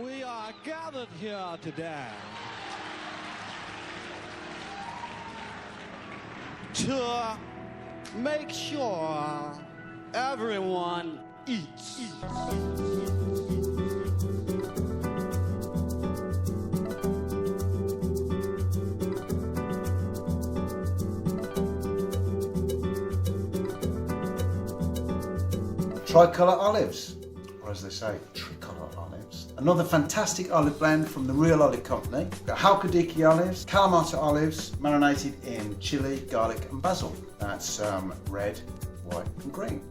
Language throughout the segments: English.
We are gathered here today to make sure everyone eats. Tricolour olives, or as they say, tricolour olives. Another fantastic olive blend from the Real Olive Company. We've got Halkidiki olives, Kalamata olives, marinated in chili, garlic and basil. That's red, white and green.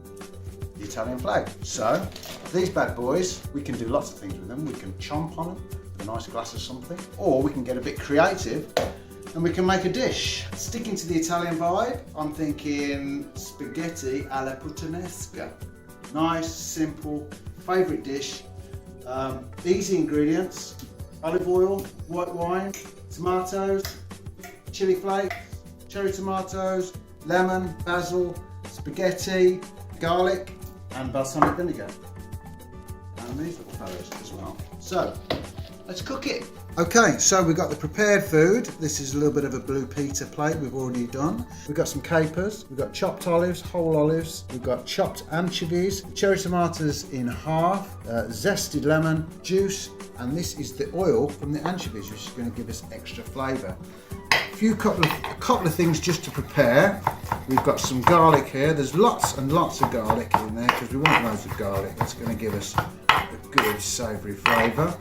The Italian flag. So, these bad boys, we can do lots of things with them. We can chomp on them with a nice glass of something, or we can get a bit creative and we can make a dish. Sticking to the Italian vibe, I'm thinking spaghetti alla Puttanesca. Nice, simple, favourite dish. Easy ingredients: olive oil, white wine, tomatoes, chili flakes, cherry tomatoes, lemon, basil, spaghetti, garlic and balsamic vinegar. And these little fellows as well. So, let's cook it. Okay, so we've got the prepared food. This is a little bit of a blue pita plate we've already done. We've got some capers, we've got chopped olives, whole olives, we've got chopped anchovies, cherry tomatoes in half, zested lemon juice, and this is the oil from the anchovies, which is going to give us extra flavour. A couple of things just to prepare. We've got some garlic here. There's lots and lots of garlic in there because we want loads of garlic. That's going to give us a good savoury flavour.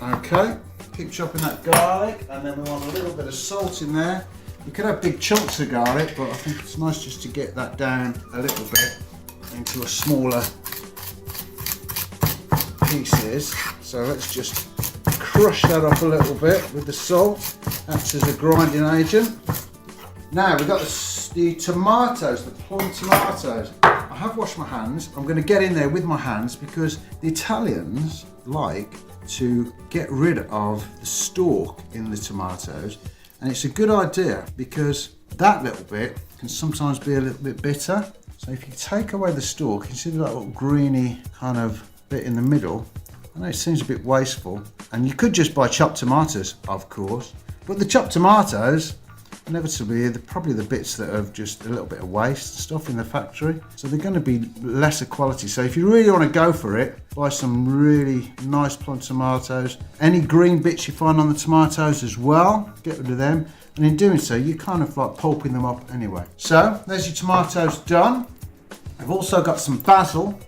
Okay, keep chopping that garlic, and then we want a little bit of salt in there. You could have big chunks of garlic, but I think it's nice just to get that down a little bit into a smaller pieces. So let's just crush that up a little bit with the salt. Acts as a grinding agent. Now we've got the tomatoes, the plum tomatoes. I have washed my hands. I'm going to get in there with my hands because the Italians like to get rid of the stalk in the tomatoes, and it's a good idea because that little bit can sometimes be a little bit bitter. So if you take away the stalk, you see that little greeny kind of bit in the middle. I know it seems a bit wasteful, and you could just buy chopped tomatoes, of course, but the chopped tomatoes, inevitably, they're probably the bits that have just a little bit of waste stuff in the factory. So they're going to be lesser quality. So if you really want to go for it, buy some really nice plum tomatoes. Any green bits you find on the tomatoes as well, get rid of them. And in doing so, you're kind of like pulping them up anyway. So there's your tomatoes done. I've also got some basil,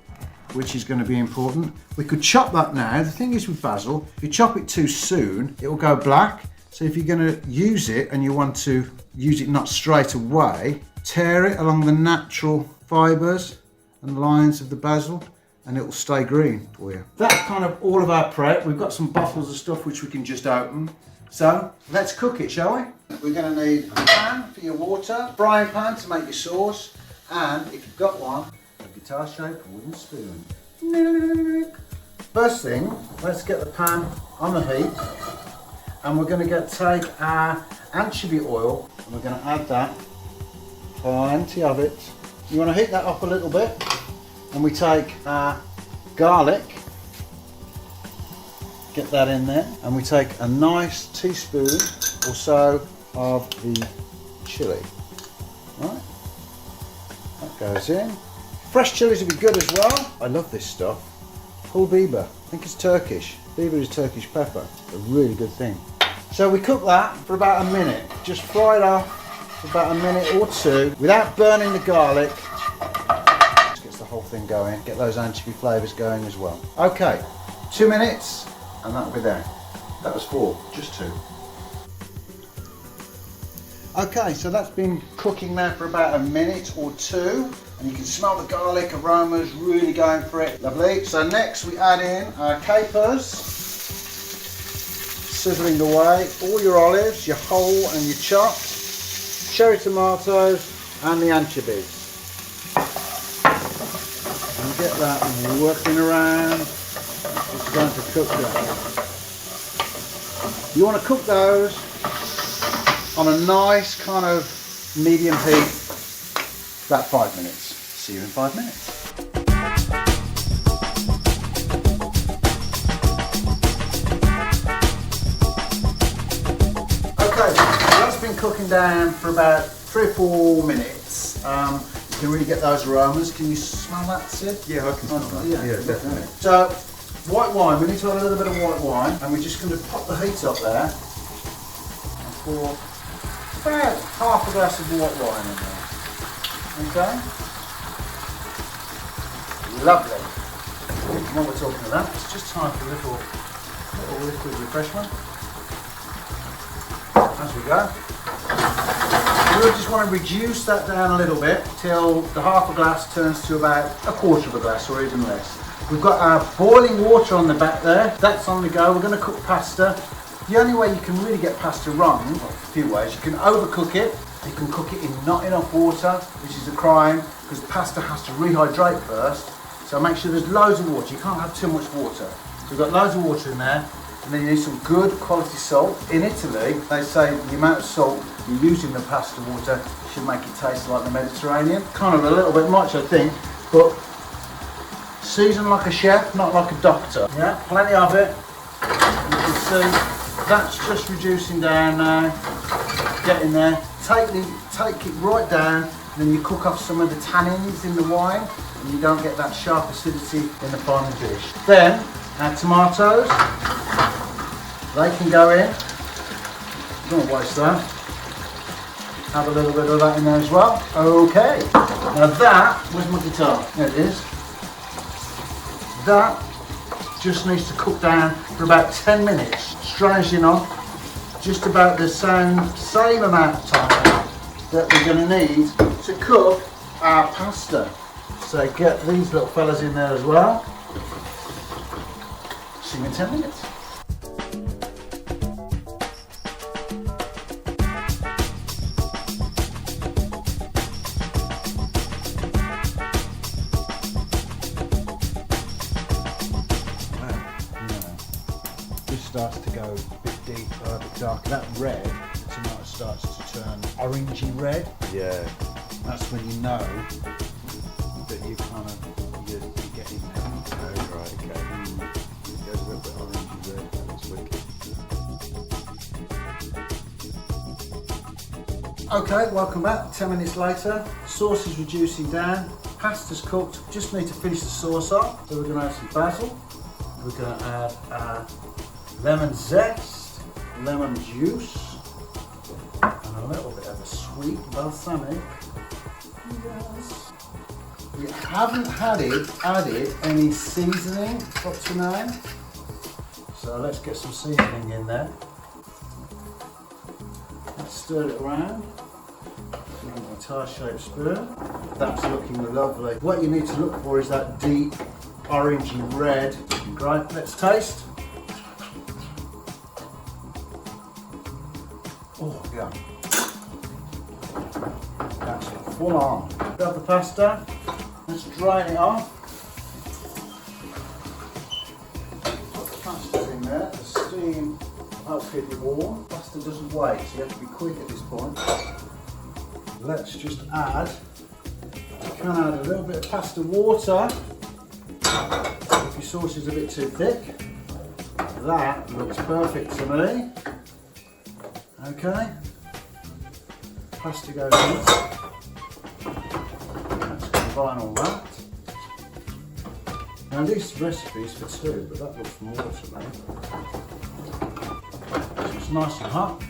which is going to be important. We could chop that now. The thing is with basil, if you chop it too soon, it will go black. So if you're going to use it and you want to use it not straight away, tear it along the natural fibres and lines of the basil and it will stay green for you. That's kind of all of our prep. We've got some bottles of stuff which we can just open. So let's cook it, shall we? We're going to need a pan for your water, frying pan to make your sauce, and if you've got one, a guitar-shaped wooden spoon. First thing, let's get the pan on the heat. And we're going to take our anchovy oil and we're going to add that, plenty of it. You want to heat that up a little bit, and we take our garlic, get that in there, and we take a nice teaspoon or so of the chili. Right, that goes in. Fresh chilies would be good as well. I love this stuff. Pul biber, I think it's Turkish. Biber is Turkish pepper, a really good thing. So we cook that for about a minute. Just fry it off for about a minute or two without burning the garlic. Just gets the whole thing going, get those anchovy flavours going as well. Okay, 2 minutes and that'll be there. That was 4, just 2. Okay, so that's been cooking there for about a minute or 2. And you can smell the garlic aromas really going for it. Lovely. So next we add in our capers, sizzling away, all your olives, your whole and your chopped, cherry tomatoes and the anchovies. And get that working around. It's going to cook that. You want to cook those on a nice kind of medium heat, about 5 minutes. See you in 5 minutes. cooking down for about 3 or 4 minutes. You can really get those aromas. Can you smell that, Sid? Yeah, I can smell that. Yeah, definitely. So, white wine. We need to add a little bit of white wine, and we're just going to pop the heat up there and pour about half a glass of white wine in there. Okay? Lovely. And what we're talking about, it's just time for a little liquid refreshment. As we go. We just want to reduce that down a little bit till the half a glass turns to about a quarter of a glass or even less. We've got our boiling water on the back there. That's on the go. We're going to cook pasta. The only way you can really get pasta wrong, well, a few ways, you can overcook it. You can cook it in not enough water, which is a crime, because pasta has to rehydrate first. So make sure there's loads of water. You can't have too much water. So we've got loads of water in there, and then you need some good quality salt. In Italy, they say the amount of salt you use in the pasta water should make it taste like the Mediterranean. Kind of a little bit much, I think, but season like a chef, not like a doctor. Yeah, plenty of it. You can see that's just reducing down now. Getting there. Take it right down, and then you cook off some of the tannins in the wine, and you don't get that sharp acidity in the final dish. Then our tomatoes, they can go in. Don't waste that. Have a little bit of that in there as well. Okay. Now that, where's my guitar? There it is. That just needs to cook down for about 10 minutes. Strangely enough, just about the same amount of time that we're going to need to cook our pasta. So get these little fellas in there as well. See you in 10 minutes. Starts to go a bit deeper, a bit darker. That red, the tomato starts to turn orangey red. Yeah. That's when you know that you kind of you're getting there. Oh, right, okay. It goes a little bit orangey red. That looks wicked. Okay, welcome back. 10 minutes later, sauce is reducing down. Pasta's cooked. Just need to finish the sauce off. So we're going to add some basil. We're going to add lemon zest, lemon juice, and a little bit of a sweet balsamic. Yes. We haven't added any seasoning up to now, so let's get some seasoning in there. Let's stir it around. Using a tire-shaped spoon. That's looking lovely. What you need to look for is that deep orangey red. Right, let's taste. Oh, yeah. That's full on. Grab the pasta. Let's drain it off. Put the pasta in there. The steam will help keep it warm. Pasta doesn't wait, so you have to be quick at this point. Let's just add. You can add a little bit of pasta water if your sauce is a bit too thick. That looks perfect to me. Okay, pasta goes in. Let's combine all that. Now this recipe is for 2, but that looks more to me. So it's nice and hot.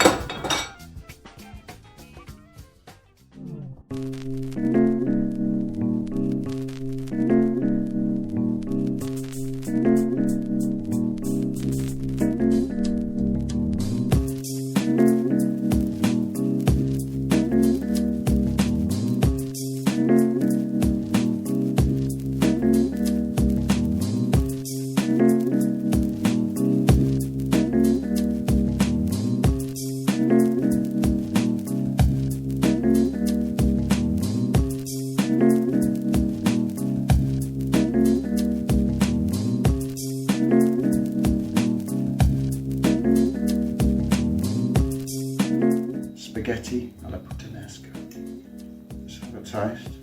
Spaghetti alla Puttanesca. Let's have a taste.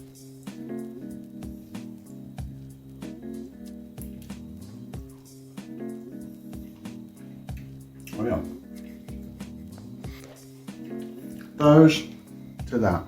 Oh yeah. those to that.